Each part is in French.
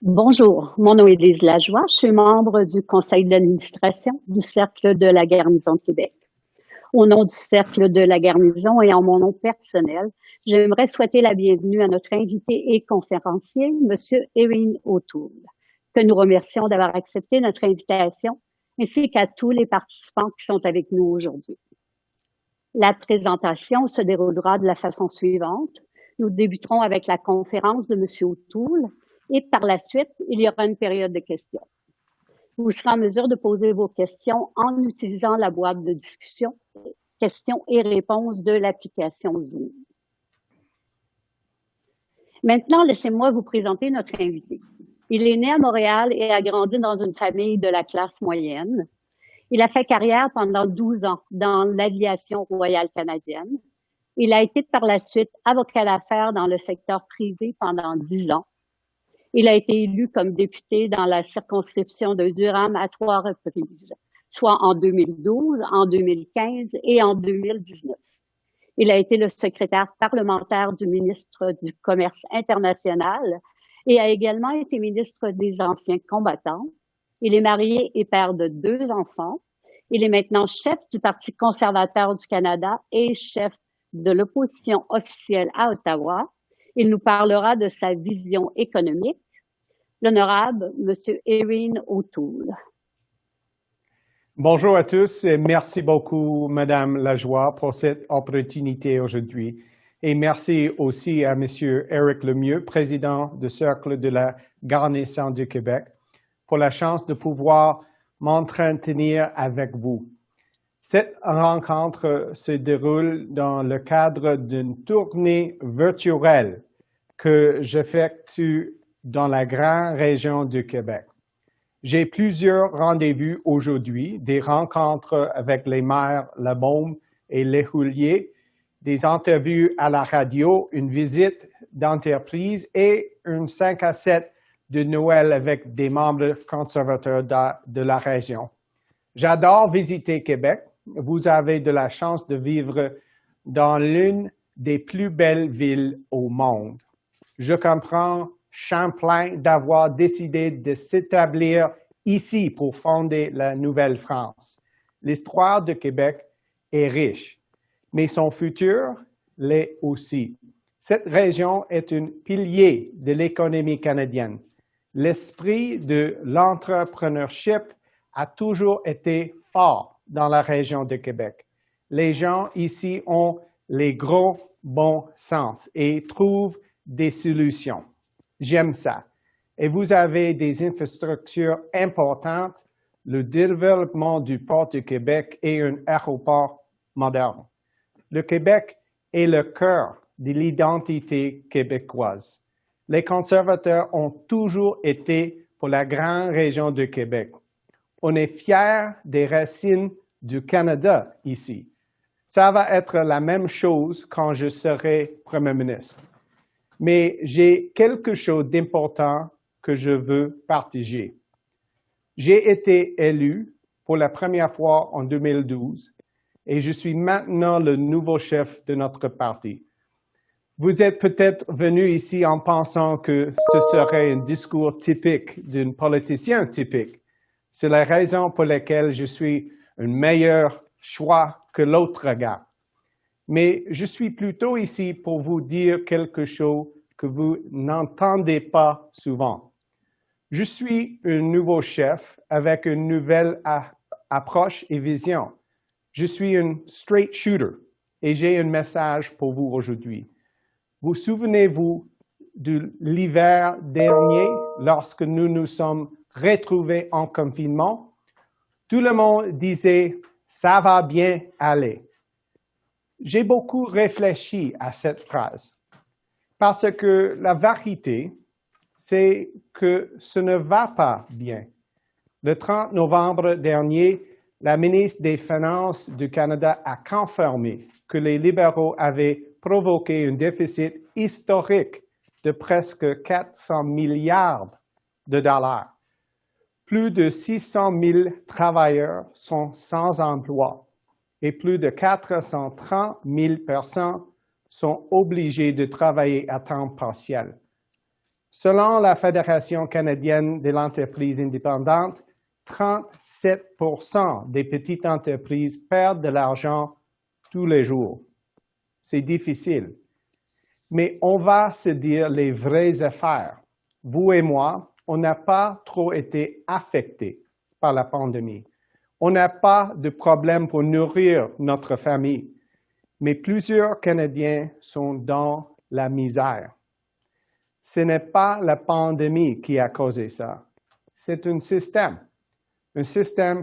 Bonjour, mon nom est Lise Lajoie, je suis membre du conseil d'administration du Cercle de la Garnison de Québec. Au nom du Cercle de la Garnison et en mon nom personnel, j'aimerais souhaiter la bienvenue à notre invité et conférencier, M. Erin O'Toole, que nous remercions d'avoir accepté notre invitation, ainsi qu'à tous les participants qui sont avec nous aujourd'hui. La présentation se déroulera de la façon suivante. Nous débuterons avec la conférence de M. O'Toole et par la suite, il y aura une période de questions. Vous serez en mesure de poser vos questions en utilisant la boîte de discussion, questions et réponses de l'application Zoom. Maintenant, laissez-moi vous présenter notre invité. Il est né à Montréal et a grandi dans une famille de la classe moyenne. Il a fait carrière pendant 12 ans dans l'aviation royale canadienne. Il a été par la suite avocat d'affaires dans le secteur privé pendant 10 ans. Il a été élu comme député dans la circonscription de Durham à 3 reprises, soit en 2012, en 2015 et en 2019. Il a été le secrétaire parlementaire du ministre du Commerce international et a également été ministre des Anciens combattants. Il est marié et père de 2 enfants. Il est maintenant chef du Parti conservateur du Canada et chef de l'opposition officielle à Ottawa. Il nous parlera de sa vision économique. L'honorable M. Erin O'Toole. Bonjour à tous et merci beaucoup, Madame Lajoie, pour cette opportunité aujourd'hui. Et merci aussi à M. Éric Lemieux, président du Cercle de la Garnison du Québec, pour la chance de pouvoir m'entretenir avec vous. Cette rencontre se déroule dans le cadre d'une tournée virtuelle que j'effectue dans la grande région du Québec. J'ai plusieurs rendez-vous aujourd'hui, des rencontres avec les maires Labaume et Léhulier, des interviews à la radio, une visite d'entreprise et une 5 à 7 de Noël avec des membres conservateurs de la région. J'adore visiter Québec. Vous avez de la chance de vivre dans l'une des plus belles villes au monde. Je comprends Champlain d'avoir décidé de s'établir ici pour fonder la Nouvelle-France. L'histoire de Québec est riche, mais son futur l'est aussi. Cette région est un pilier de l'économie canadienne. L'esprit de l'entrepreneurship a toujours été fort dans la région de Québec. Les gens ici ont les gros bons sens et trouvent des solutions. J'aime ça. Et vous avez des infrastructures importantes, le développement du port du Québec et un aéroport moderne. Le Québec est le cœur de l'identité québécoise. Les conservateurs ont toujours été pour la grande région du Québec. On est fiers des racines du Canada ici. Ça va être la même chose quand je serai Premier ministre. Mais j'ai quelque chose d'important que je veux partager. J'ai été élu pour la première fois en 2012 et je suis maintenant le nouveau chef de notre parti. Vous êtes peut-être venu ici en pensant que ce serait un discours typique d'un politicien typique. C'est la raison pour laquelle je suis un meilleur choix que l'autre gars. Mais je suis plutôt ici pour vous dire quelque chose que vous n'entendez pas souvent. Je suis un nouveau chef avec une nouvelle approche et vision. Je suis un straight shooter et j'ai un message pour vous aujourd'hui. Vous souvenez-vous de l'hiver dernier lorsque nous nous sommes retrouvés en confinement? Tout le monde disait « ça va bien aller ». J'ai beaucoup réfléchi à cette phrase parce que la vérité, c'est que ce ne va pas bien. Le 30 novembre dernier, la ministre des Finances du Canada a confirmé que les libéraux avaient provoqué un déficit historique de presque 400 milliards de dollars. Plus de 600 000 travailleurs sont sans emploi et plus de 430 000 personnes sont obligées de travailler à temps partiel. Selon la Fédération canadienne de l'entreprise indépendante, 37% des petites entreprises perdent de l'argent tous les jours. C'est difficile. Mais on va se dire les vraies affaires. Vous et moi, on n'a pas trop été affectés par la pandémie. On n'a pas de problème pour nourrir notre famille. Mais plusieurs Canadiens sont dans la misère. Ce n'est pas la pandémie qui a causé ça. C'est un système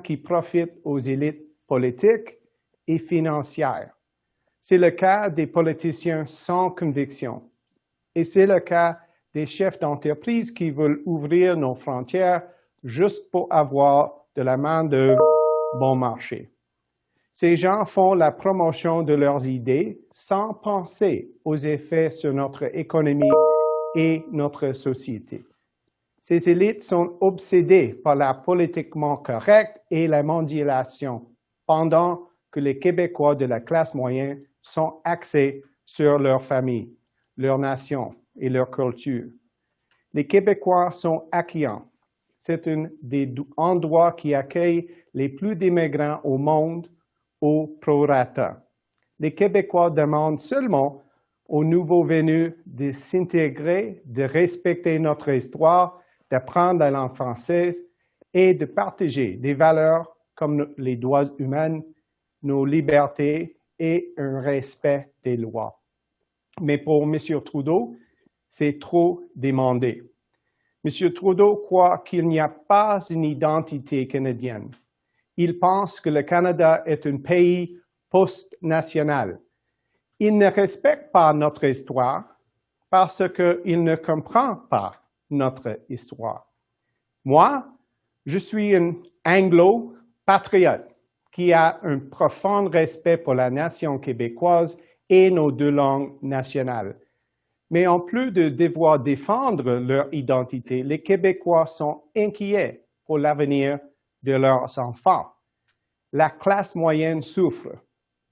qui profite aux élites politiques et financières. C'est le cas des politiciens sans conviction. Et c'est le cas des chefs d'entreprise qui veulent ouvrir nos frontières juste pour avoir de la main-d'œuvre bon marché. Ces gens font la promotion de leurs idées sans penser aux effets sur notre économie et notre société. Ces élites sont obsédées par la politiquement correcte et la mondialisation, pendant que les Québécois de la classe moyenne sont axés sur leur famille, leur nation et leur culture. Les Québécois sont accueillants. C'est un des endroits qui accueille les plus d'immigrants au monde au prorata. Les Québécois demandent seulement aux nouveaux venus de s'intégrer, de respecter notre histoire, d'apprendre la langue française et de partager des valeurs comme les droits humains, nos libertés et un respect des lois. Mais pour M. Trudeau, c'est trop demandé. M. Trudeau croit qu'il n'y a pas une identité canadienne. Il pense que le Canada est un pays post-national. Il ne respecte pas notre histoire parce qu'il ne comprend pas notre histoire. Moi, je suis un anglo-patriote qui a un profond respect pour la nation québécoise et nos deux langues nationales. Mais en plus de devoir défendre leur identité, les Québécois sont inquiets pour l'avenir de leurs enfants. La classe moyenne souffre.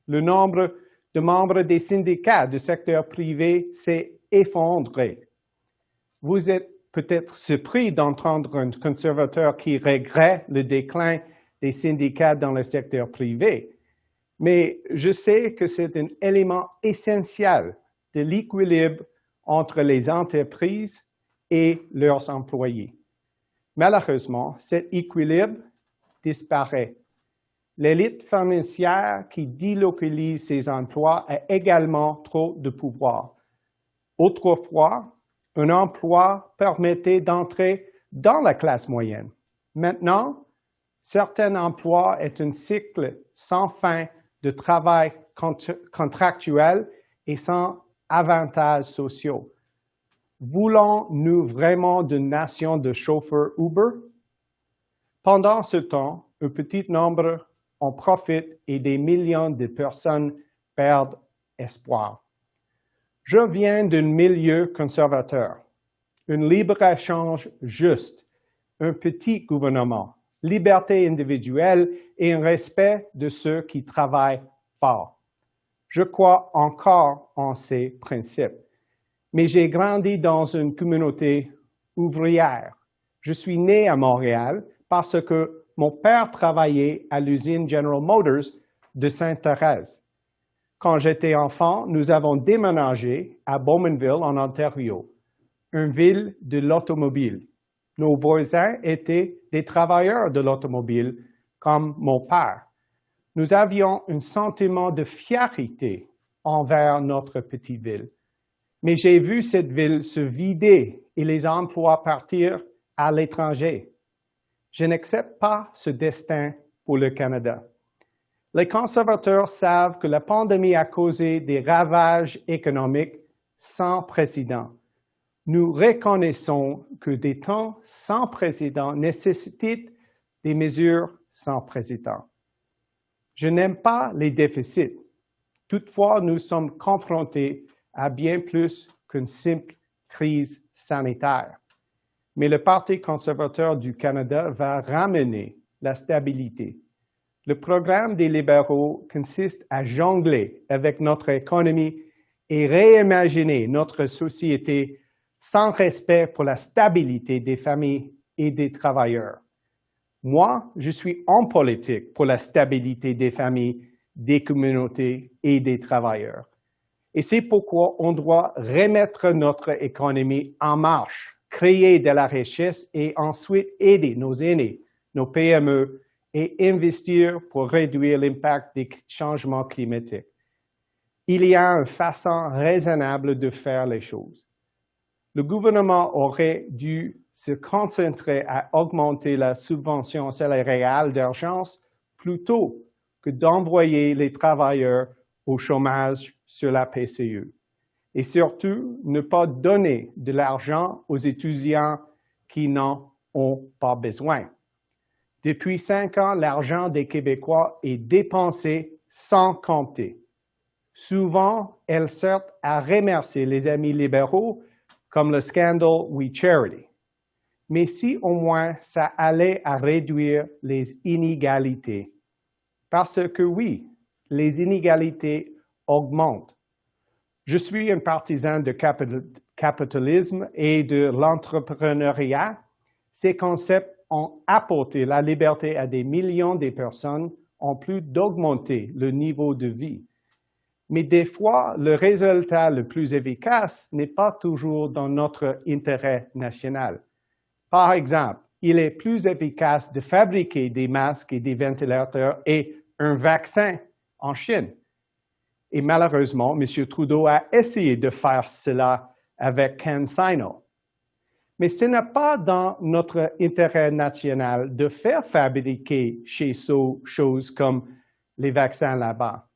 Le nombre de membres des syndicats du secteur privé s'est effondré. Vous êtes peut-être surpris d'entendre un conservateur qui regrette le déclin des syndicats dans le secteur privé, mais je sais que c'est un élément essentiel de l'équilibre entre les entreprises et leurs employés. Malheureusement, cet équilibre disparaît. L'élite financière qui délocalise ses emplois a également trop de pouvoir. Autrefois, un emploi permettait d'entrer dans la classe moyenne. Maintenant, certains emplois est un cycle sans fin de travail contractuel et sans avantages sociaux. Voulons-nous vraiment d'une nation de chauffeurs Uber? Pendant ce temps, un petit nombre en profitent et des millions de personnes perdent espoir. Je viens d'un milieu conservateur, un libre-échange juste, un petit gouvernement, liberté individuelle et un respect de ceux qui travaillent fort. Je crois encore en ces principes, mais j'ai grandi dans une communauté ouvrière. Je suis né à Montréal parce que mon père travaillait à l'usine General Motors de Sainte-Thérèse. Quand j'étais enfant, nous avons déménagé à Bowmanville, en Ontario, une ville de l'automobile. Nos voisins étaient des travailleurs de l'automobile, comme mon père. Nous avions un sentiment de fierté envers notre petite ville. Mais j'ai vu cette ville se vider et les emplois partir à l'étranger. Je n'accepte pas ce destin pour le Canada. Les conservateurs savent que la pandémie a causé des ravages économiques sans précédent. Nous reconnaissons que des temps sans précédent nécessitent des mesures sans précédent. Je n'aime pas les déficits. Toutefois, nous sommes confrontés à bien plus qu'une simple crise sanitaire. Mais le Parti conservateur du Canada va ramener la stabilité. Le programme des libéraux consiste à jongler avec notre économie et réimaginer notre société sans respect pour la stabilité des familles et des travailleurs. Moi, je suis en politique pour la stabilité des familles, des communautés et des travailleurs. Et c'est pourquoi on doit remettre notre économie en marche, créer de la richesse et ensuite aider nos aînés, nos PME et investir pour réduire l'impact des changements climatiques. Il y a une façon raisonnable de faire les choses. Le gouvernement aurait dû se concentrer à augmenter la subvention salariale d'urgence plutôt que d'envoyer les travailleurs au chômage sur la PCE. Et surtout, ne pas donner de l'argent aux étudiants qui n'en ont pas besoin. Depuis 5 ans, l'argent des Québécois est dépensé sans compter. Souvent, elle sert à remercier les amis libéraux comme le scandale We Charity. Mais si au moins ça allait à réduire les inégalités. Parce que oui, les inégalités augmentent. Je suis un partisan du capitalisme et de l'entrepreneuriat. Ces concepts ont apporté la liberté à des millions de personnes en plus d'augmenter le niveau de vie. Mais des fois, le résultat le plus efficace n'est pas toujours dans notre intérêt national. Par exemple, il est plus efficace de fabriquer des masques et des ventilateurs et un vaccin en Chine. Et malheureusement, M. Trudeau a essayé de faire cela avec CanSino. Mais ce n'est pas dans notre intérêt national de faire fabriquer chez eux choses comme les vaccins là-bas.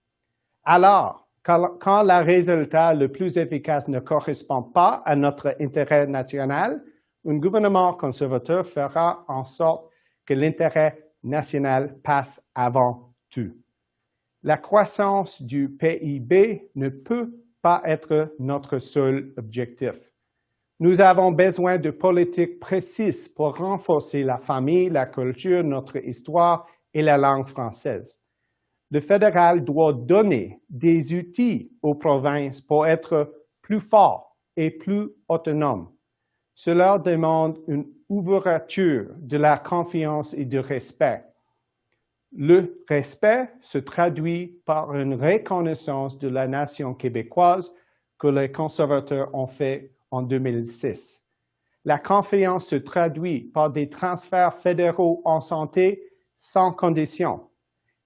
Alors, quand le résultat le plus efficace ne correspond pas à notre intérêt national, un gouvernement conservateur fera en sorte que l'intérêt national passe avant tout. La croissance du PIB ne peut pas être notre seul objectif. Nous avons besoin de politiques précises pour renforcer la famille, la culture, notre histoire et la langue française. Le fédéral doit donner des outils aux provinces pour être plus forts et plus autonomes. Cela demande une ouverture de la confiance et du respect. Le respect se traduit par une reconnaissance de la nation québécoise que les conservateurs ont fait en 2006. La confiance se traduit par des transferts fédéraux en santé sans condition.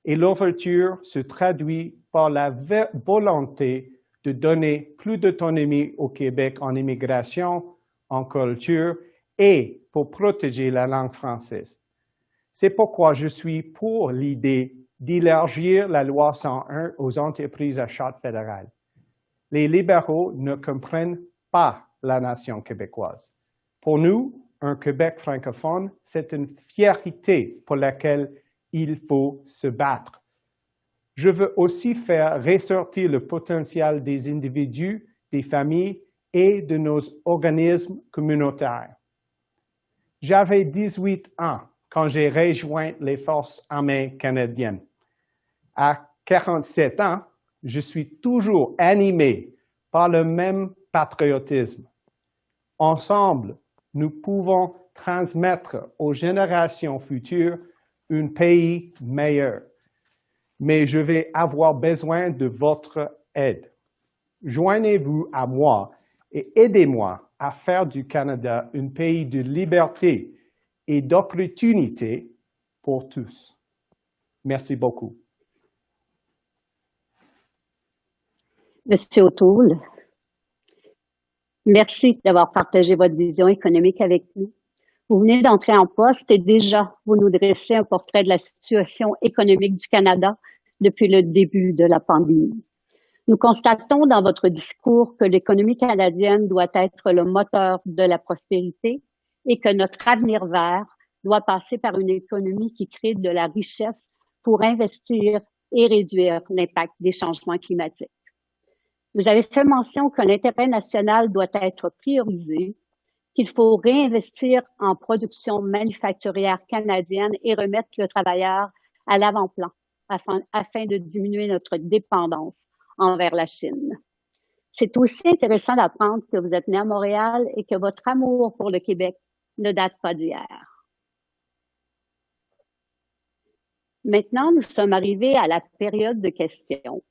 Et l'ouverture se traduit par la volonté de donner plus d'autonomie au Québec en immigration, en culture et pour protéger la langue française. C'est pourquoi je suis pour l'idée d'élargir la loi 101 aux entreprises à charte fédérale. Les libéraux ne comprennent pas la nation québécoise. Pour nous, un Québec francophone, c'est une fierté pour laquelle il faut se battre. Je veux aussi faire ressortir le potentiel des individus, des familles et de nos organismes communautaires. J'avais 18 ans quand j'ai rejoint les Forces armées canadiennes. À 47 ans, je suis toujours animé par le même patriotisme. Ensemble, nous pouvons transmettre aux générations futures un pays meilleur. Mais je vais avoir besoin de votre aide. Joignez-vous à moi et aidez-moi à faire du Canada un pays de liberté et d'opportunité pour tous. Merci beaucoup. Monsieur O'Toole, merci d'avoir partagé votre vision économique avec nous. Vous venez d'entrer en poste et déjà, vous nous dressez un portrait de la situation économique du Canada depuis le début de la pandémie. Nous constatons dans votre discours que l'économie canadienne doit être le moteur de la prospérité et que notre avenir vert doit passer par une économie qui crée de la richesse pour investir et réduire l'impact des changements climatiques. Vous avez fait mention que l'intérêt national doit être priorisé, qu'il faut réinvestir en production manufacturière canadienne et remettre le travailleur à l'avant-plan afin de diminuer notre dépendance envers la Chine. C'est aussi intéressant d'apprendre que vous êtes né à Montréal et que votre amour pour le Québec ne date pas d'hier. Maintenant, nous sommes arrivés à la période de questions.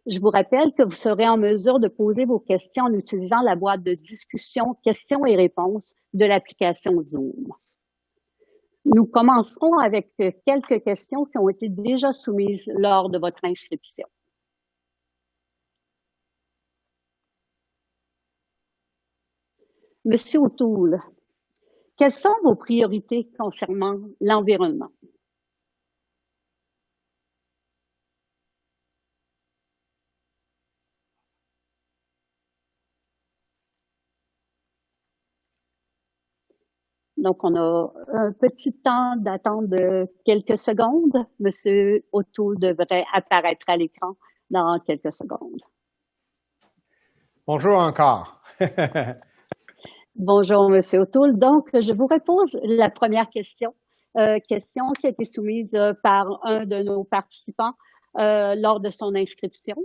Je vous rappelle que vous serez en mesure de poser vos questions en utilisant la boîte de discussion questions et réponses de l'application Zoom. Nous commencerons avec quelques questions qui ont été déjà soumises lors de votre inscription. Monsieur O'Toole, quelles sont vos priorités concernant l'environnement? Donc, on a un petit temps d'attente de quelques secondes. Monsieur O'Toole devrait apparaître à l'écran dans quelques secondes. Bonjour encore. Bonjour, Monsieur O'Toole. Donc, je vous repose la première question, question qui a été soumise par un de nos participants lors de son inscription.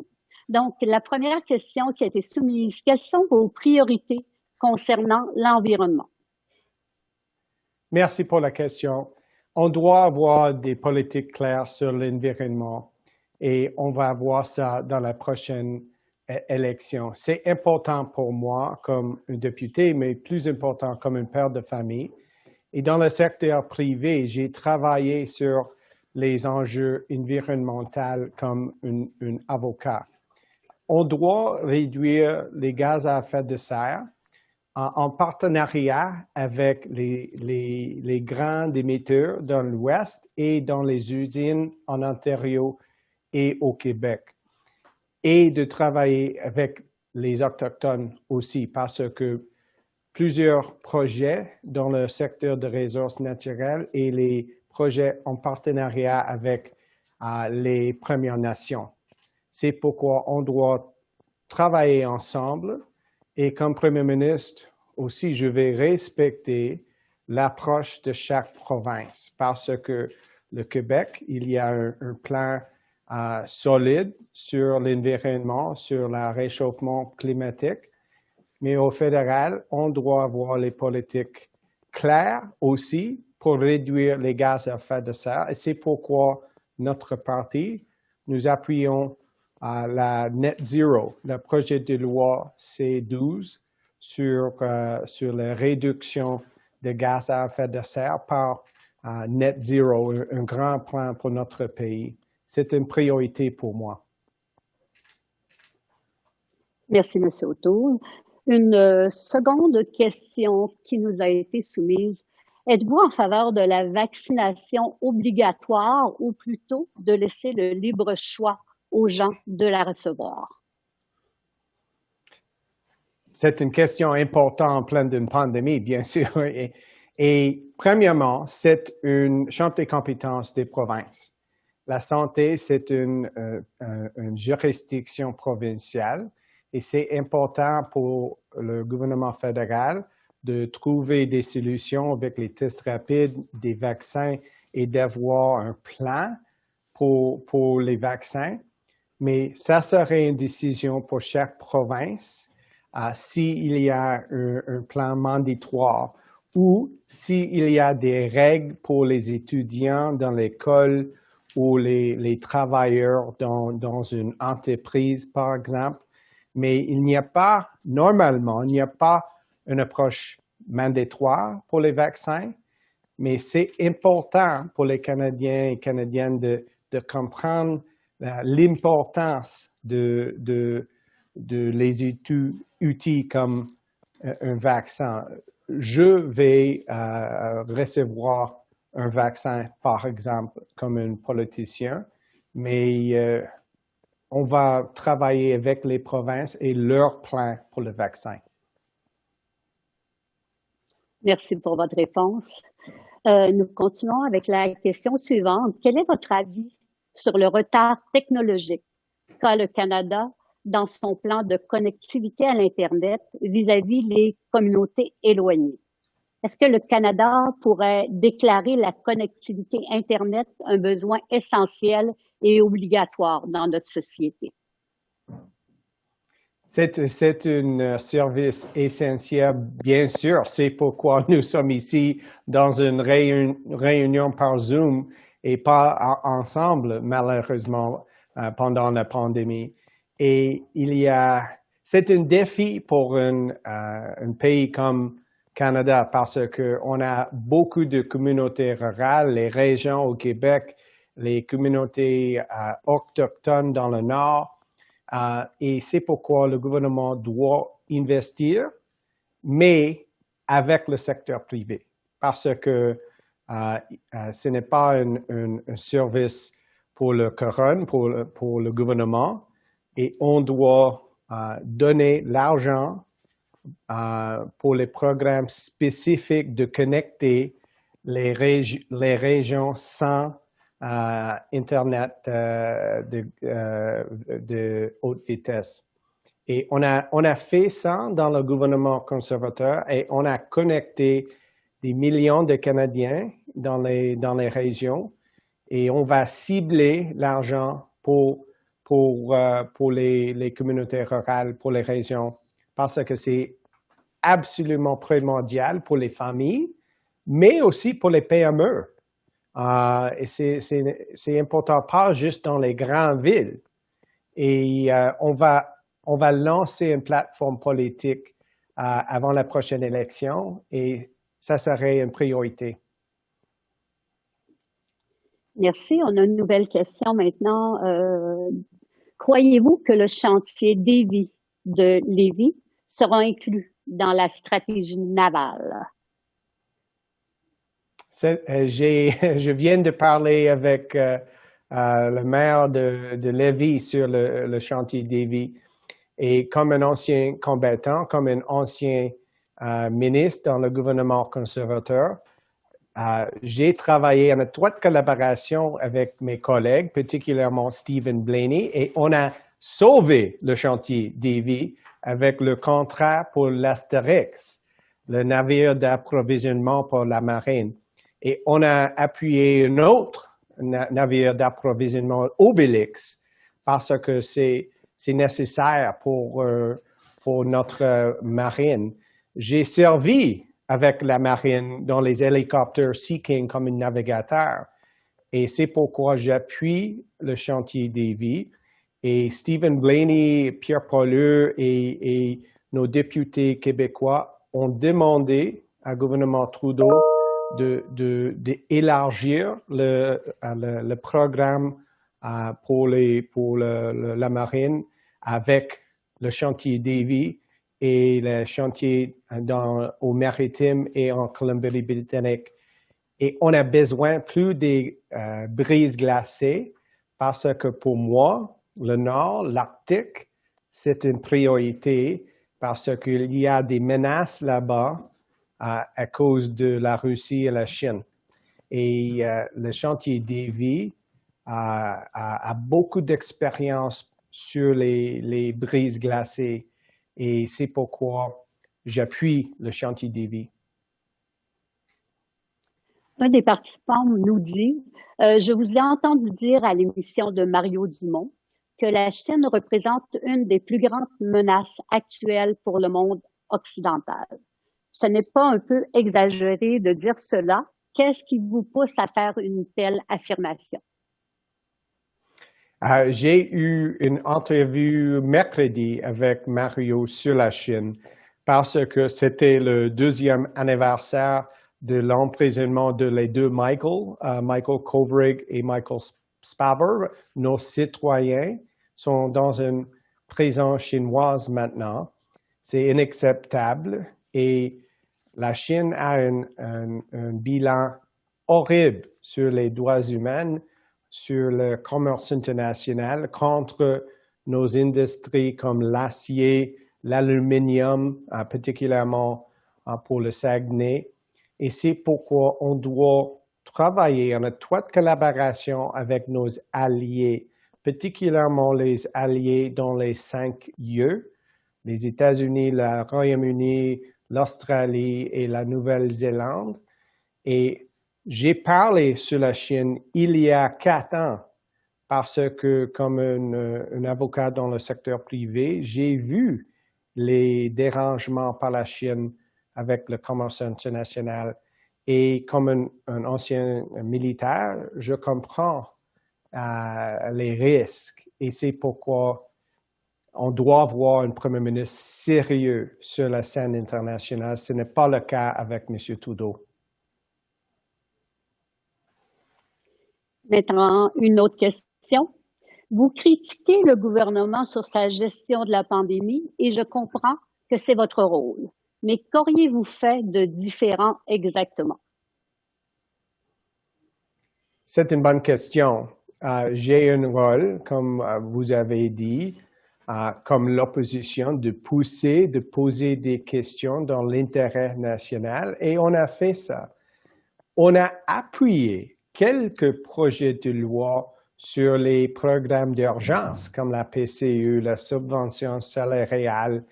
Donc, la première question qui a été soumise, quelles sont vos priorités concernant l'environnement? Merci pour la question. On doit avoir des politiques claires sur l'environnement et on va voir ça dans la prochaine élection. C'est important pour moi comme un député, mais plus important comme un père de famille. Et dans le secteur privé, j'ai travaillé sur les enjeux environnementaux comme un avocat. On doit réduire les gaz à effet de serre en partenariat avec les grands émetteurs dans l'Ouest et dans les usines en Ontario et au Québec. Et de travailler avec les Autochtones aussi, parce que plusieurs projets dans le secteur des ressources naturelles et les projets en partenariat avec les Premières Nations. C'est pourquoi on doit travailler ensemble. Et comme Premier ministre, aussi, je vais respecter l'approche de chaque province parce que le Québec, il y a un plan solide sur l'environnement, sur le réchauffement climatique. Mais au fédéral, on doit avoir les politiques claires aussi pour réduire les gaz à effet de serre. Et c'est pourquoi notre parti, nous appuyons la Net Zero, le projet de loi C12 sur la réduction de gaz à effet de serre par Net Zero, un grand plan pour notre pays. C'est une priorité pour moi. Merci, M. O'Toole. Une seconde question qui nous a été soumise. Êtes-vous en faveur de la vaccination obligatoire ou plutôt de laisser le libre choix aux gens de la recevoir? C'est une question importante en pleine d'une pandémie, bien sûr. Et premièrement, c'est une champ des compétences des provinces. La santé, c'est une juridiction provinciale et c'est important pour le gouvernement fédéral de trouver des solutions avec les tests rapides, des vaccins et d'avoir un plan pour les vaccins. Mais ça serait une décision pour chaque province s'il y a un plan mandatoire ou s'il y a des règles pour les étudiants dans l'école ou les travailleurs dans une entreprise, par exemple. Mais il n'y a pas, normalement, il n'y a pas une approche mandatoire pour les vaccins, mais c'est important pour les Canadiens et Canadiennes de comprendre l'importance de les outils comme un vaccin. Je vais recevoir un vaccin, par exemple, comme un politicien, mais on va travailler avec les provinces et leur plan pour le vaccin. Merci pour votre réponse. Nous continuons avec la question suivante. Quel est votre avis sur le retard technologique qu'a le Canada dans son plan de connectivité à l'Internet vis-à-vis les communautés éloignées? Est-ce que le Canada pourrait déclarer la connectivité Internet un besoin essentiel et obligatoire dans notre société? C'est un service essentiel, bien sûr. C'est pourquoi nous sommes ici dans une réunion par Zoom et pas ensemble, malheureusement, pendant la pandémie. Et c'est un défi pour un pays comme Canada parce qu'on a beaucoup de communautés rurales, les régions au Québec, les communautés autochtones dans le Nord. Et c'est pourquoi le gouvernement doit investir, mais avec le secteur privé, parce que ce n'est pas un service pour le couronne, pour le gouvernement, et on doit donner l'argent pour les programmes spécifiques de connecter les régions sans Internet de haute vitesse. Et on a fait ça dans le gouvernement conservateur et on a connecté des millions de Canadiens dans les régions et on va cibler l'argent pour les communautés rurales, pour les régions, parce que c'est absolument primordial pour les familles, mais aussi pour les PME. Et c'est important, pas juste dans les grandes villes. Et on va lancer une plateforme politique avant la prochaine élection et ça serait une priorité. Merci. On a une nouvelle question maintenant. Croyez-vous que le chantier Davy de Lévis sera inclus dans la stratégie navale? Je viens de parler avec le maire de Lévis sur le chantier Davy. Et comme un ancien combattant, comme un ancien ministre dans le gouvernement conservateur, j'ai travaillé en étroite collaboration avec mes collègues, particulièrement Stephen Blaney, et on a sauvé le chantier Davy avec le contrat pour l'Astérix, le navire d'approvisionnement pour la marine. Et on a appuyé un autre navire d'approvisionnement, Obélix, parce que c'est nécessaire pour notre marine. J'ai servi avec la marine dans les hélicoptères Sea King comme un navigateur. Et c'est pourquoi j'appuie le chantier Davy. Et Stephen Blaney, Pierre Poilievre et nos députés québécois ont demandé au gouvernement Trudeau d'élargir le programme pour la marine avec le chantier Davy et le chantier au maritime et en Colombie-Britannique. Et on a besoin plus des brises glacées parce que pour moi, le Nord, l'Arctique, c'est une priorité parce qu'il y a des menaces là-bas à cause de la Russie et la Chine. Et le chantier Davy a beaucoup d'expérience sur les brises glacées et c'est pourquoi j'appuie le chantier Davy. Un des participants nous dit « Je vous ai entendu dire à l'émission de Mario Dumont que la Chine représente une des plus grandes menaces actuelles pour le monde occidental. Ce n'est pas un peu exagéré de dire cela? Qu'est-ce qui vous pousse à faire une telle affirmation? » J'ai eu une entrevue mercredi avec Mario sur la Chine parce que c'était le 2e anniversaire de l'emprisonnement de les deux Michael Kovrig et Michael Spavor. Nos citoyens sont dans une prison chinoise maintenant. C'est inacceptable et la Chine a un bilan horrible sur les droits humains, sur le commerce international contre nos industries comme l'acier, l'aluminium, particulièrement pour le Saguenay. Et c'est pourquoi on doit travailler en étroite collaboration avec nos alliés, particulièrement les alliés dans les 5 lieux, les États-Unis, le Royaume-Uni, l'Australie et la parce que comme un avocat dans le secteur privé, j'ai vu les dérangements par la Chine avec le commerce international. Et comme un ancien militaire, je comprends les risques. Et c'est pourquoi on doit avoir un premier ministre sérieux sur la scène internationale. Ce n'est pas le cas avec M. Trudeau. Maintenant, une autre question. Vous critiquez le gouvernement sur sa gestion de la pandémie et je comprends que c'est votre rôle. Mais qu'auriez-vous fait de différent exactement? C'est une bonne question. J'ai un rôle, comme vous avez dit, comme l'opposition, de poser des questions dans l'intérêt national, et on a fait ça. On a appuyé quelques projets de loi sur les programmes d'urgence, comme la PCU, la subvention salariale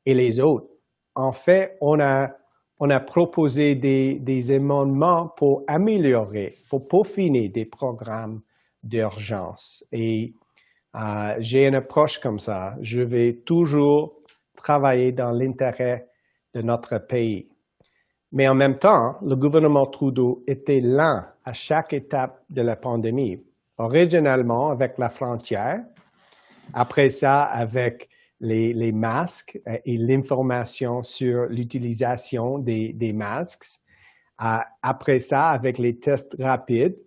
et les autres. En fait, on a proposé des amendements pour améliorer, pour peaufiner des programmes d'urgence. Et j'ai une approche comme ça. Je vais toujours travailler dans l'intérêt de notre pays. Mais en même temps, le gouvernement Trudeau était lent à chaque étape de la pandémie. Originalement, avec la frontière, après ça, avec les masques et l'information sur l'utilisation des masques. Après ça, avec les tests rapides,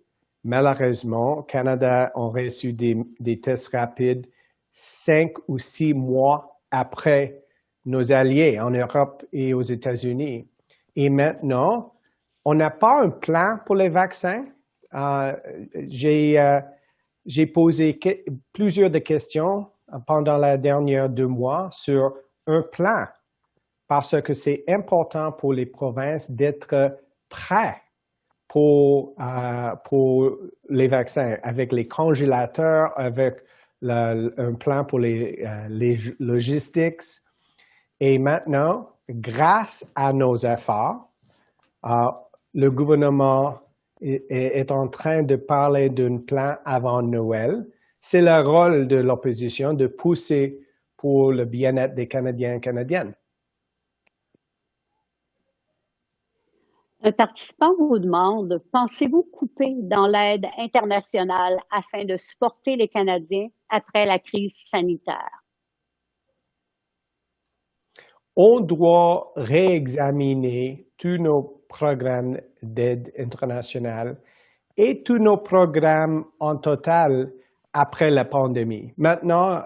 malheureusement, au Canada a reçu des tests rapides 5 ou 6 mois après nos alliés en Europe et aux États-Unis. Et maintenant, on n'a pas un plan pour les vaccins. J'ai posé plusieurs de questions pendant les derniers 2 mois sur un plan, parce que c'est important pour les provinces d'être prêts pour les vaccins, avec les congélateurs, avec un plan pour les logistiques. Et maintenant, grâce à nos efforts, le gouvernement est en train de parler d'un plan avant Noël. C'est le rôle de l'opposition de pousser pour le bien-être des Canadiens et Canadiennes. Un participant vous demande, pensez-vous couper dans l'aide internationale afin de supporter les Canadiens après la crise sanitaire? On doit réexaminer tous nos programmes d'aide internationale et tous nos programmes en total après la pandémie. Maintenant,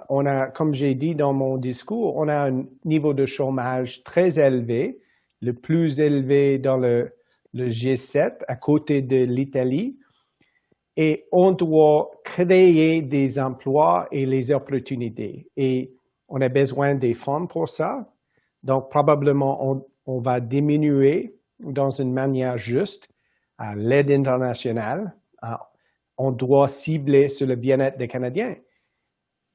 comme j'ai dit dans mon discours, on a un niveau de chômage très élevé, le plus élevé dans le G7, à côté de l'Italie, et on doit créer des emplois et les opportunités. Et on a besoin des fonds pour ça. Donc, probablement, on va diminuer dans une manière juste l'aide internationale. On doit cibler sur le bien-être des Canadiens.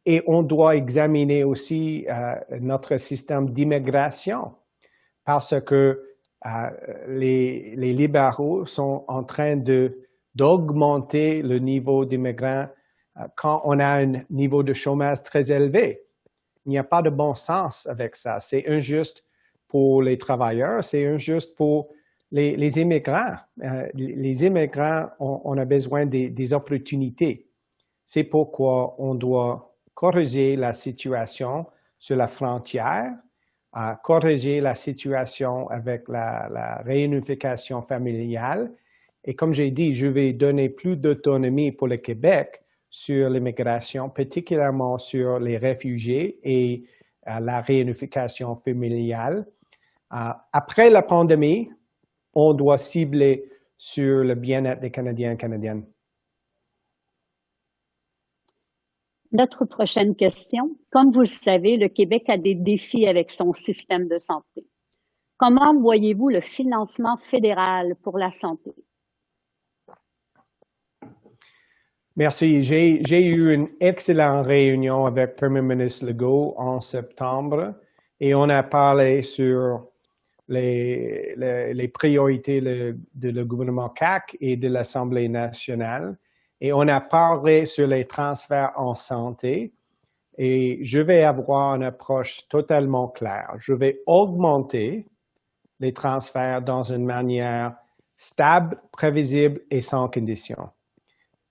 Et on doit examiner aussi notre système d'immigration, parce que les libéraux sont en train d'augmenter le niveau d'immigrants quand on a un niveau de chômage très élevé. Il n'y a pas de bon sens avec ça. C'est injuste pour les travailleurs, c'est injuste pour les immigrants. Les immigrants, on a besoin des opportunités. C'est pourquoi on doit corriger la situation sur la frontière, corriger la situation avec la réunification familiale. Et comme j'ai dit, je vais donner plus d'autonomie pour le Québec sur l'immigration, particulièrement sur les réfugiés et la réunification familiale. Après la pandémie, on doit cibler sur le bien-être des Canadiens et Canadiennes. Notre prochaine question. Comme vous le savez, le Québec a des défis avec son système de santé. Comment voyez-vous le financement fédéral pour la santé? Merci. J'ai eu une excellente réunion avec le Premier ministre Legault en septembre et on a parlé sur les priorités de le gouvernement CAQ et de l'Assemblée nationale. Et on a parlé sur les transferts en santé et je vais avoir une approche totalement claire. Je vais augmenter les transferts dans une manière stable, prévisible et sans condition.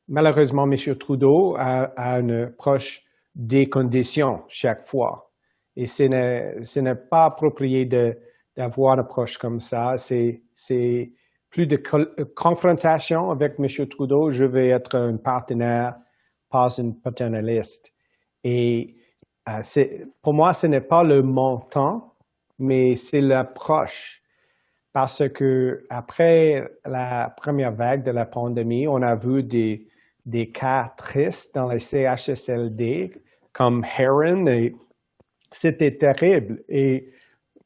Malheureusement, M. Trudeau a une approche des conditions chaque fois. Et ce n'est pas approprié d'avoir une approche comme ça. C'est plus de confrontation avec M. Trudeau. Je vais être un partenaire, pas un paternaliste. Et pour moi, ce n'est pas le montant, mais c'est l'approche. Parce que après la première vague de la pandémie, on a vu des cas tristes dans les CHSLD comme Heron et c'était terrible. Et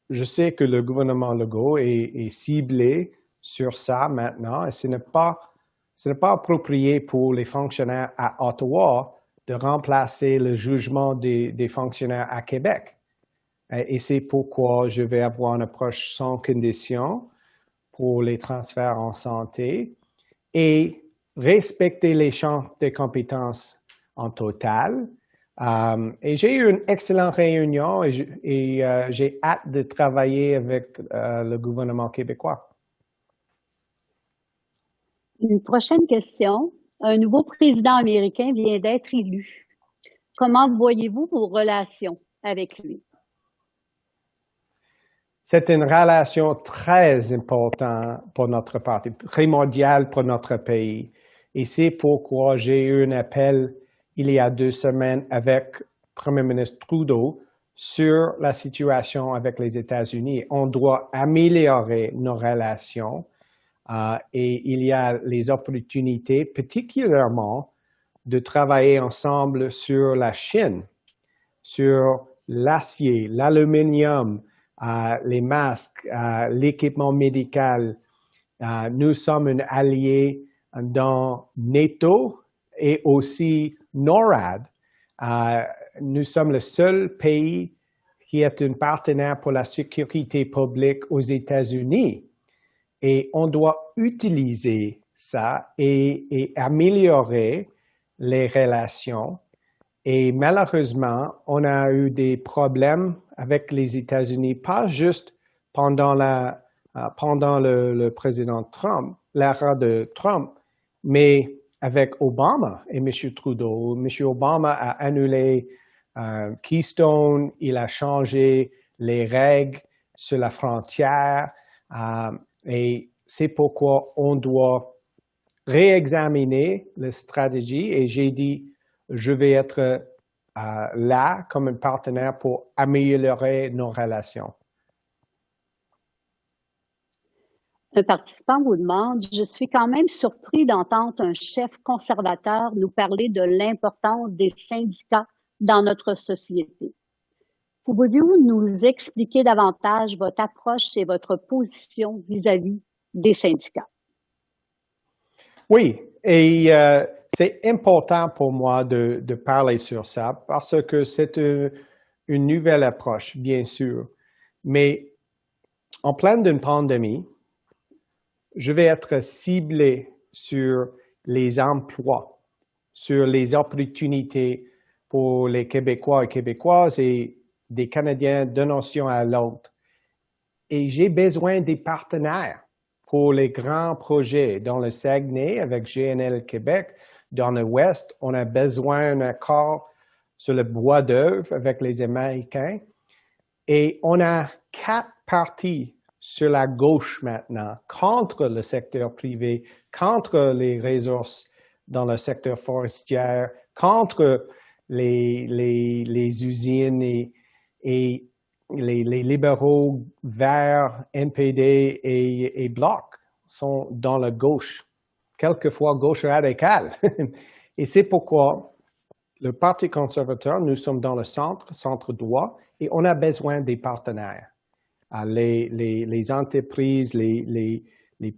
je sais que le gouvernement Legault est ciblé sur ça maintenant et ce n'est pas approprié pour les fonctionnaires à Ottawa de remplacer le jugement des fonctionnaires à Québec. Et c'est pourquoi je vais avoir une approche sans condition pour les transferts en santé et respecter les champs de compétences en total. Et j'ai eu une excellente réunion et j'ai hâte de travailler avec le gouvernement québécois. Une prochaine question. Un nouveau président américain vient d'être élu. Comment voyez-vous vos relations avec lui? C'est une relation très importante pour notre parti, primordiale pour notre pays. Et c'est pourquoi j'ai eu un appel il y a 2 semaines avec le Premier ministre Trudeau sur la situation avec les États-Unis. On doit améliorer nos relations et il y a les opportunités, particulièrement, de travailler ensemble sur la Chine, sur l'acier, l'aluminium, les masques, l'équipement médical. Nous sommes un allié dans NATO et aussi NORAD. Nous sommes le seul pays qui est un partenaire pour la sécurité publique aux États-Unis. Et on doit utiliser ça et améliorer les relations. Et malheureusement, on a eu des problèmes avec les États-Unis, pas juste pendant le président Trump, l'ère de Trump, mais avec Obama et M. Trudeau. M. Obama a annulé Keystone, il a changé les règles sur la frontière et c'est pourquoi on doit réexaminer la stratégie et j'ai dit je vais être là comme un partenaire pour améliorer nos relations. Un participant vous demande, je suis quand même surpris d'entendre un chef conservateur nous parler de l'importance des syndicats dans notre société. Pouvez-vous nous expliquer davantage votre approche et votre position vis-à-vis des syndicats? Oui, et c'est important pour moi de parler sur ça parce que c'est une nouvelle approche, bien sûr. Mais en pleine d'une pandémie, je vais être ciblé sur les emplois, sur les opportunités pour les Québécois et Québécoises et des Canadiens d'une nation à l'autre. Et j'ai besoin des partenaires pour les grands projets. Dans le Saguenay, avec GNL Québec, dans l'Ouest, on a besoin d'un accord sur le bois d'œuvre avec les Américains. Et on a 4 partis sur la gauche maintenant, contre le secteur privé, contre les ressources dans le secteur forestier, contre les usines et les libéraux verts, NPD et Bloc sont dans la gauche, quelquefois gauche radicale. Et c'est pourquoi le Parti conservateur, nous sommes dans le centre droit, et on a besoin des partenaires. Les entreprises, les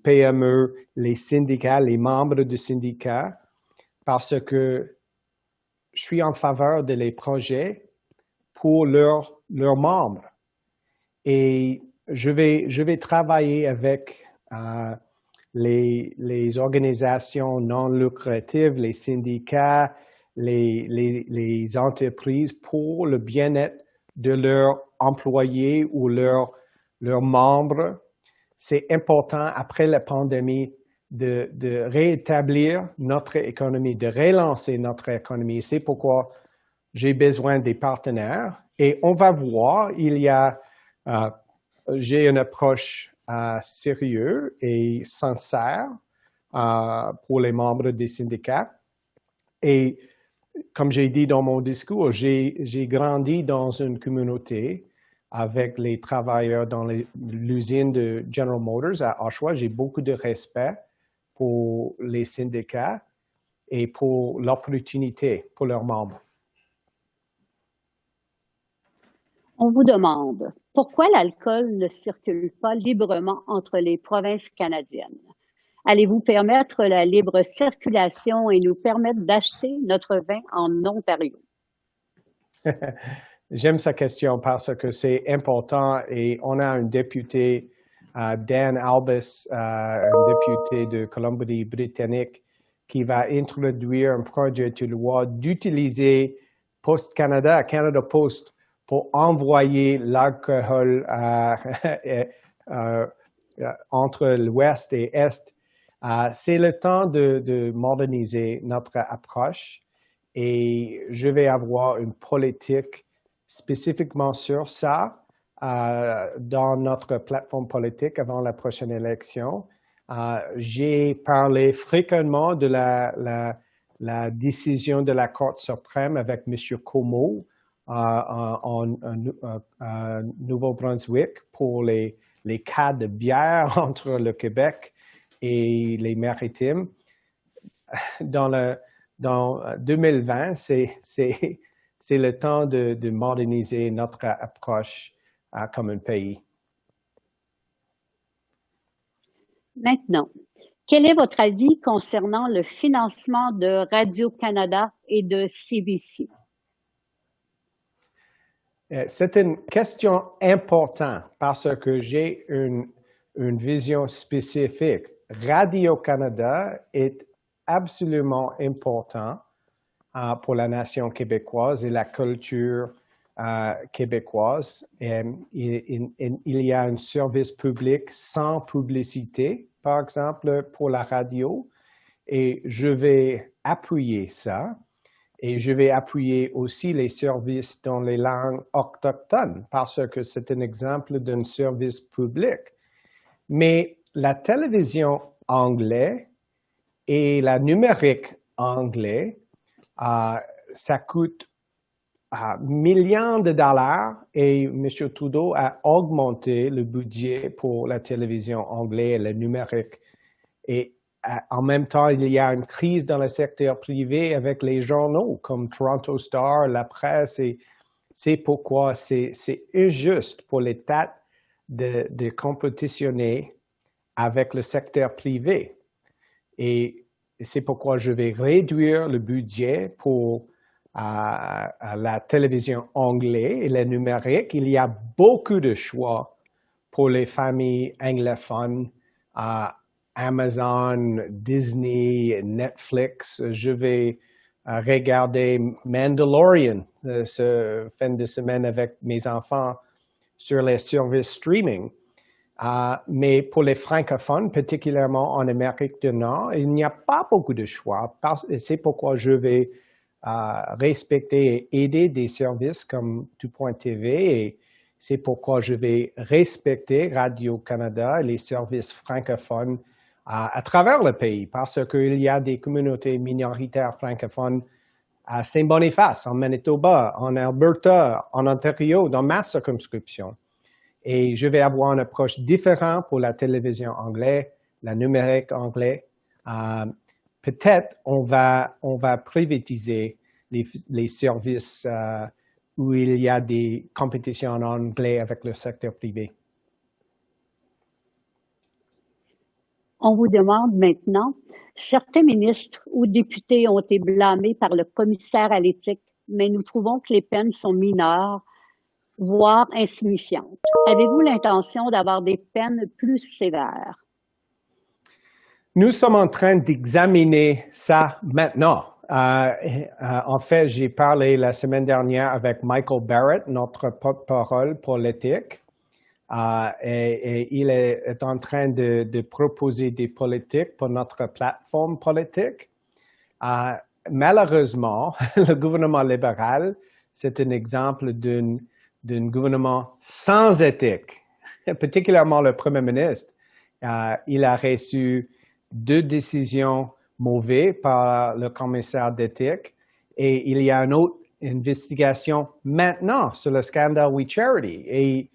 PME, les syndicats, les membres du syndicat, parce que je suis en faveur de les projets pour leurs membres. Et je vais travailler avec les organisations non lucratives, les syndicats, les entreprises pour le bien-être de leurs employés ou leurs membres. C'est important après la pandémie de rétablir notre économie, de relancer notre économie. C'est pourquoi j'ai besoin des partenaires et on va voir, j'ai une approche sérieuse et sincère pour les membres des syndicats. Et comme j'ai dit dans mon discours, j'ai grandi dans une communauté avec les travailleurs dans l'usine de General Motors à Oshawa. J'ai beaucoup de respect pour les syndicats et pour l'opportunité pour leurs membres. On vous demande pourquoi l'alcool ne circule pas librement entre les provinces canadiennes. Allez-vous permettre la libre circulation et nous permettre d'acheter notre vin en Ontario? J'aime sa question parce que c'est important et on a un député, Dan Albus, un député de Colombie-Britannique, qui va introduire un projet de loi d'utiliser Post Canada, Canada Post, pour envoyer l'alcool entre l'Ouest et l'Est. C'est le temps de moderniser notre approche et je vais avoir une politique spécifiquement sur ça dans notre plateforme politique avant la prochaine élection. J'ai parlé fréquemment de la décision de la Cour suprême avec M. Comeau en Nouveau-Brunswick pour les cas de bière entre le Québec et les Maritimes. Dans 2020, c'est le temps de moderniser notre approche comme un pays. Maintenant, quel est votre avis concernant le financement de Radio-Canada et de CBC? C'est une question importante parce que j'ai une vision spécifique. Radio-Canada est absolument important pour la nation québécoise et la culture québécoise. Il y a un service public sans publicité, par exemple, pour la radio, et je vais appuyer ça. Et je vais appuyer aussi les services dans les langues autochtones parce que c'est un exemple d'un service public. Mais la télévision anglaise et la numérique anglaise, ça coûte millions de dollars et M. Trudeau a augmenté le budget pour la télévision anglaise et le numérique. Et en même temps, il y a une crise dans le secteur privé avec les journaux comme Toronto Star, la presse, et c'est pourquoi c'est injuste pour l'État de compétitionner avec le secteur privé. Et c'est pourquoi je vais réduire le budget pour la télévision anglaise et le numérique. Il y a beaucoup de choix pour les familles anglophones. Amazon, Disney, Netflix. Je vais regarder Mandalorian ce fin de semaine avec mes enfants sur les services streaming. Mais pour les francophones, particulièrement en Amérique du Nord, il n'y a pas beaucoup de choix. C'est pourquoi je vais respecter et aider des services comme Tout.tv et c'est pourquoi je vais respecter Radio-Canada et les services francophones à travers le pays, parce qu'il y a des communautés minoritaires francophones à Saint-Boniface, en Manitoba, en Alberta, en Ontario, dans ma circonscription. Et je vais avoir une approche différente pour la télévision anglaise, la numérique anglaise. Peut-être on va privatiser les services où il y a des compétitions en anglais avec le secteur privé. On vous demande maintenant, certains ministres ou députés ont été blâmés par le commissaire à l'éthique, mais nous trouvons que les peines sont mineures, voire insignifiantes. Avez-vous l'intention d'avoir des peines plus sévères? Nous sommes en train d'examiner ça maintenant. En fait, j'ai parlé la semaine dernière avec Michael Barrett, notre porte-parole pour l'éthique, et il est en train de proposer des politiques pour notre plateforme politique. Malheureusement, le gouvernement libéral, c'est un exemple d'un gouvernement sans éthique, particulièrement le Premier ministre. Il a reçu 2 décisions mauvaises par le commissaire d'éthique et il y a une autre investigation maintenant sur le scandale We Charity. Et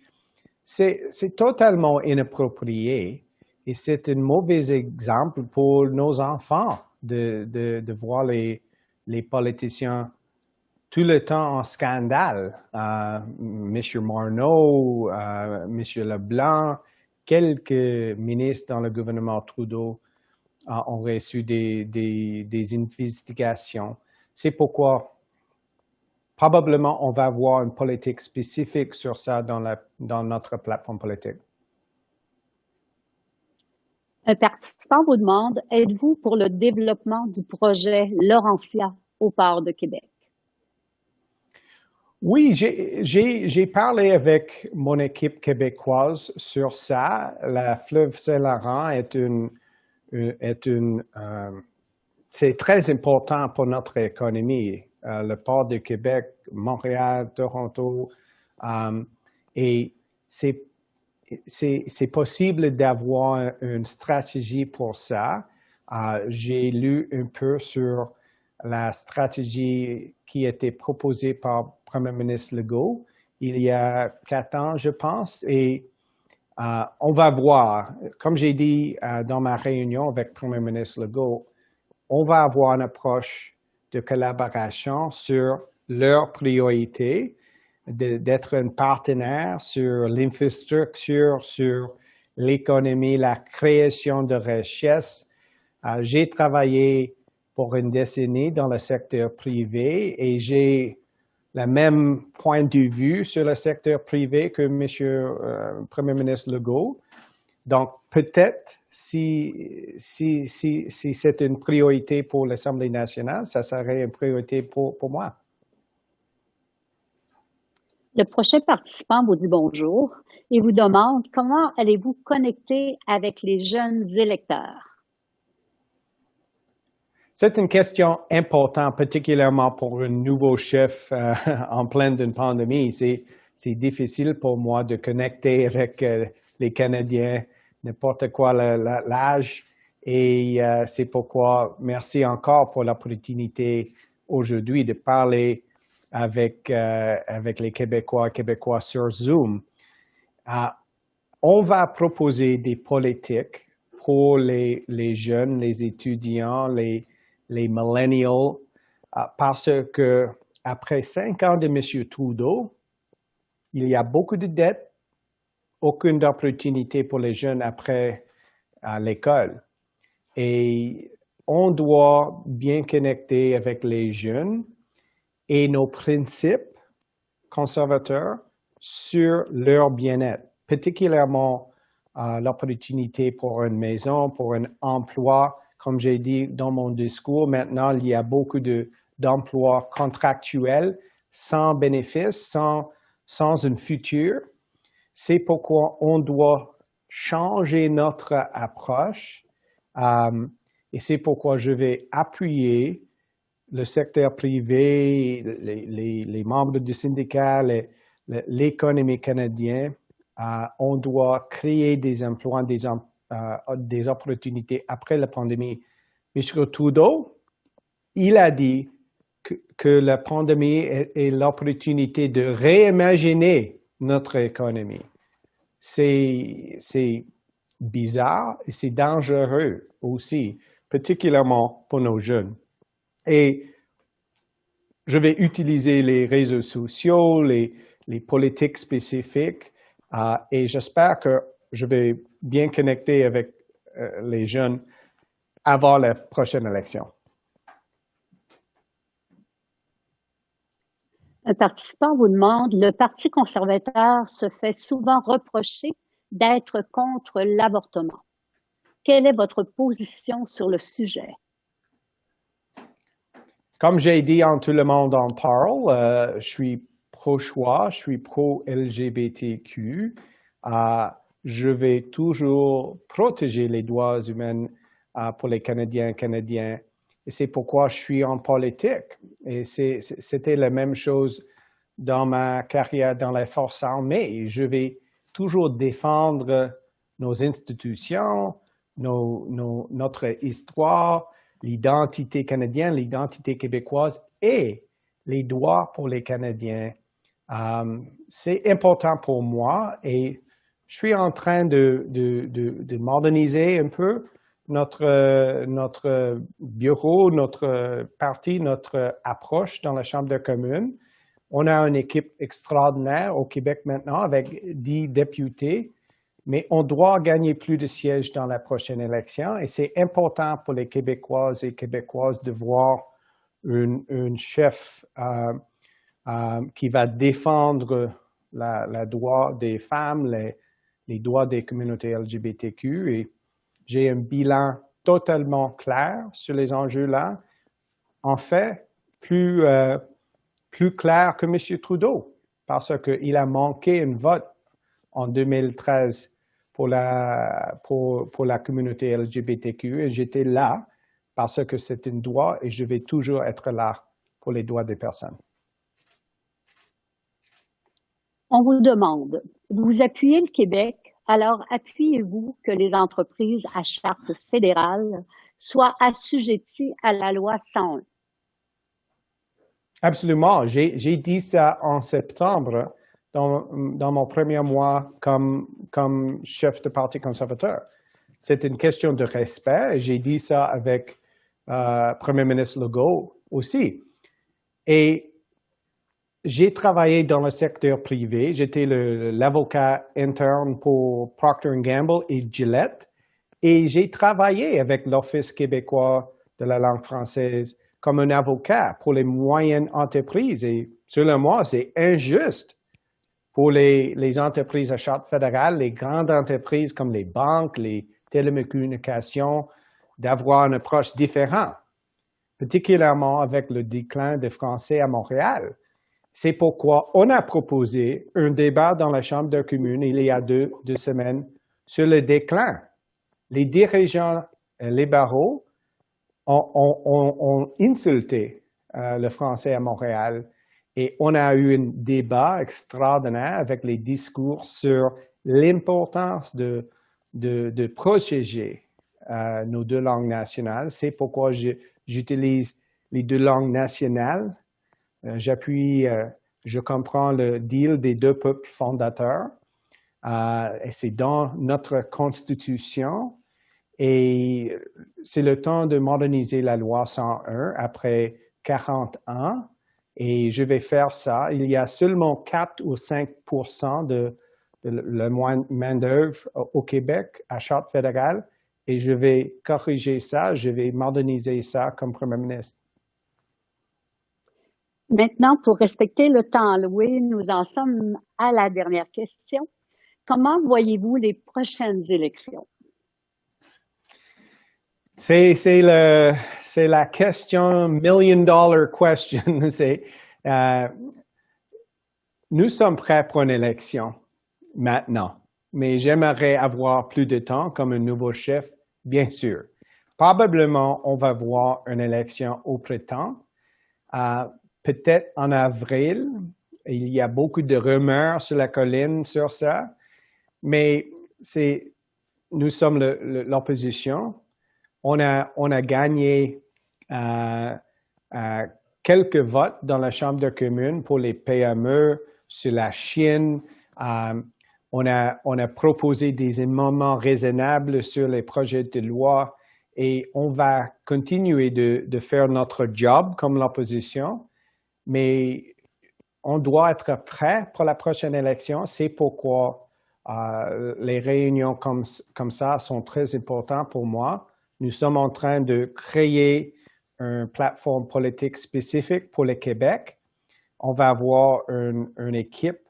c'est totalement inapproprié et c'est un mauvais exemple pour nos enfants de voir les politiciens tout le temps en scandale. M. Marneau, M. Leblanc, quelques ministres dans le gouvernement Trudeau ont reçu des investigations. C'est pourquoi probablement on va avoir une politique spécifique sur ça dans notre plateforme politique. Un participant vous demande, êtes-vous pour le développement du projet Laurentia au port de Québec? Oui, j'ai parlé avec mon équipe québécoise sur ça. La fleuve Saint-Laurent c'est très important pour notre économie. Le port de Québec, Montréal, Toronto, et c'est possible d'avoir une stratégie pour ça. J'ai lu un peu sur la stratégie qui a été proposée par le Premier ministre Legault il y a 4 ans, je pense, et on va voir. Comme j'ai dit dans ma réunion avec le Premier ministre Legault, on va avoir une approche de collaboration sur leurs priorités, d'être un partenaire sur l'infrastructure, sur l'économie, la création de richesses. J'ai travaillé pour une décennie dans le secteur privé et j'ai le même point de vue sur le secteur privé que M. Premier ministre Legault. Donc, peut-être, si c'est une priorité pour l'Assemblée nationale, ça serait une priorité pour moi. Le prochain participant vous dit bonjour et vous demande comment allez-vous connecter avec les jeunes électeurs? C'est une question importante, particulièrement pour un nouveau chef en pleine d'une pandémie. C'est difficile pour moi de connecter avec les Canadiens, n'importe quoi l'âge. Et c'est pourquoi merci encore pour l'opportunité aujourd'hui de parler avec les Québécois et Québécois sur Zoom. On va proposer des politiques pour les jeunes, les étudiants, les millennials, parce que après 5 ans de M. Trudeau, il y a beaucoup de dettes, aucune opportunité pour les jeunes après l'école. Et on doit bien connecter avec les jeunes et nos principes conservateurs sur leur bien-être, particulièrement l'opportunité pour une maison, pour un emploi. Comme j'ai dit dans mon discours, maintenant, il y a beaucoup d'emplois contractuels sans bénéfice, sans un futur. C'est pourquoi on doit changer notre approche et c'est pourquoi je vais appuyer le secteur privé, les membres du syndicat, l'économie canadienne. On doit créer des emplois, des opportunités après la pandémie. M. Trudeau, il a dit que la pandémie est l'opportunité de réimaginer notre économie. C'est bizarre et c'est dangereux aussi, particulièrement pour nos jeunes. Et je vais utiliser les réseaux sociaux, les politiques spécifiques, et j'espère que je vais bien connecter avec les jeunes avant la prochaine élection. Un participant vous demande, le Parti conservateur se fait souvent reprocher d'être contre l'avortement. Quelle est votre position sur le sujet? Comme j'ai dit, tout le monde en parle, je suis pro-choix, je suis pro-LGBTQ. Je vais toujours protéger les droits humains pour les Canadiens et Canadiennes. Et c'est pourquoi je suis en politique. Et c'était la même chose dans ma carrière dans les forces armées. Je vais toujours défendre nos institutions, notre histoire, l'identité canadienne, l'identité québécoise et les droits pour les Canadiens. C'est important pour moi et je suis en train de moderniser un peu notre bureau, notre parti, notre approche dans la Chambre des communes. On a une équipe extraordinaire au Québec maintenant avec 10 députés, mais on doit gagner plus de sièges dans la prochaine élection et c'est important pour les Québécoises et Québécoises de voir un chef qui va défendre le droit des femmes, les droits des communautés LGBTQ. Et j'ai un bilan totalement clair sur les enjeux-là. En fait, plus clair que M. Trudeau, parce qu'il a manqué un vote en 2013 pour la communauté LGBTQ et j'étais là parce que c'est un droit et je vais toujours être là pour les droits des personnes. On vous demande, vous appuyez le Québec, alors appuyez-vous que les entreprises à charte fédérale soient assujetties à la loi 101? Absolument. J'ai dit ça en septembre dans mon premier mois comme chef de Parti conservateur. C'est une question de respect. J'ai dit ça avec Premier ministre Legault aussi. Et j'ai travaillé dans le secteur privé. J'étais l'avocat interne pour Procter & Gamble et Gillette. Et j'ai travaillé avec l'Office québécois de la langue française comme un avocat pour les moyennes entreprises. Et selon moi, c'est injuste pour les entreprises à charte fédérale, les grandes entreprises comme les banques, les télécommunications, d'avoir une approche différente, particulièrement avec le déclin des Français à Montréal. C'est pourquoi on a proposé un débat dans la Chambre des communes il y a deux semaines sur le déclin. Les dirigeants libéraux ont insulté le français à Montréal et on a eu un débat extraordinaire avec les discours sur l'importance de protéger nos deux langues nationales. C'est pourquoi j'utilise les deux langues nationales. Je comprends le deal des deux peuples fondateurs. Et c'est dans notre Constitution. Et c'est le temps de moderniser la loi 101 après 40 ans. Et je vais faire ça. Il y a seulement 4 ou 5% de la main-d'œuvre au Québec à charte fédérale. Et je vais corriger ça, je vais moderniser ça comme Premier ministre. Maintenant, pour respecter le temps alloué, nous en sommes à la dernière question. Comment voyez-vous les prochaines élections? C'est la question, million-dollar question. Nous sommes prêts pour une élection maintenant, mais j'aimerais avoir plus de temps comme un nouveau chef, bien sûr. Probablement, on va voir une élection au printemps, peut-être en avril. Il y a beaucoup de rumeurs sur la colline sur ça, mais nous sommes l'opposition. On a gagné quelques votes dans la Chambre des communes pour les PME, sur la Chine. On a proposé des amendements raisonnables sur les projets de loi et on va continuer de faire notre job comme l'opposition, mais on doit être prêt pour la prochaine élection. C'est pourquoi les réunions comme ça sont très importantes pour moi. Nous sommes en train de créer une plateforme politique spécifique pour le Québec. On va avoir une équipe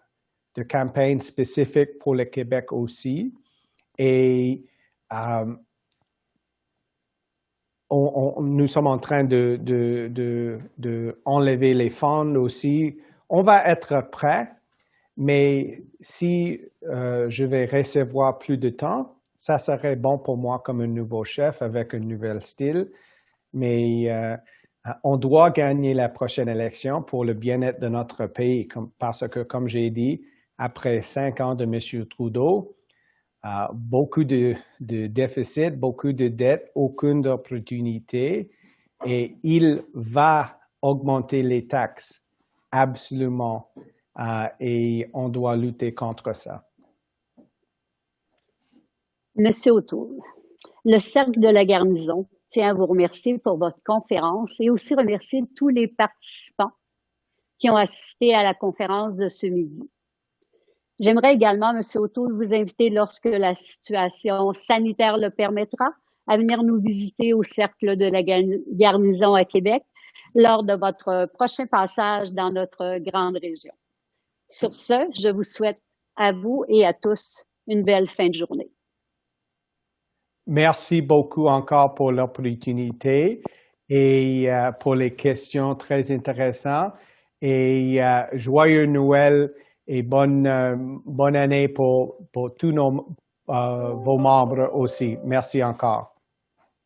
de campagne spécifique pour le Québec aussi. Et nous sommes en train de enlever les fonds aussi. On va être prêt, mais si je vais recevoir plus de temps, ça serait bon pour moi comme un nouveau chef avec un nouvel style. Mais on doit gagner la prochaine élection pour le bien-être de notre pays, parce que, comme j'ai dit, après 5 ans de M. Trudeau, beaucoup de déficits, beaucoup de dettes, aucune opportunité, et il va augmenter les taxes, absolument, et on doit lutter contre ça. Monsieur O'Toole, le Cercle de la Garnison tient à vous remercier pour votre conférence et aussi remercier tous les participants qui ont assisté à la conférence de ce midi. J'aimerais également, Monsieur O'Toole, vous inviter, lorsque la situation sanitaire le permettra, à venir nous visiter au Cercle de la Garnison à Québec lors de votre prochain passage dans notre grande région. Sur ce, je vous souhaite à vous et à tous une belle fin de journée. Merci beaucoup encore pour l'opportunité et pour les questions très intéressantes. Et joyeux Noël et bonne année pour tous vos membres aussi. Merci encore.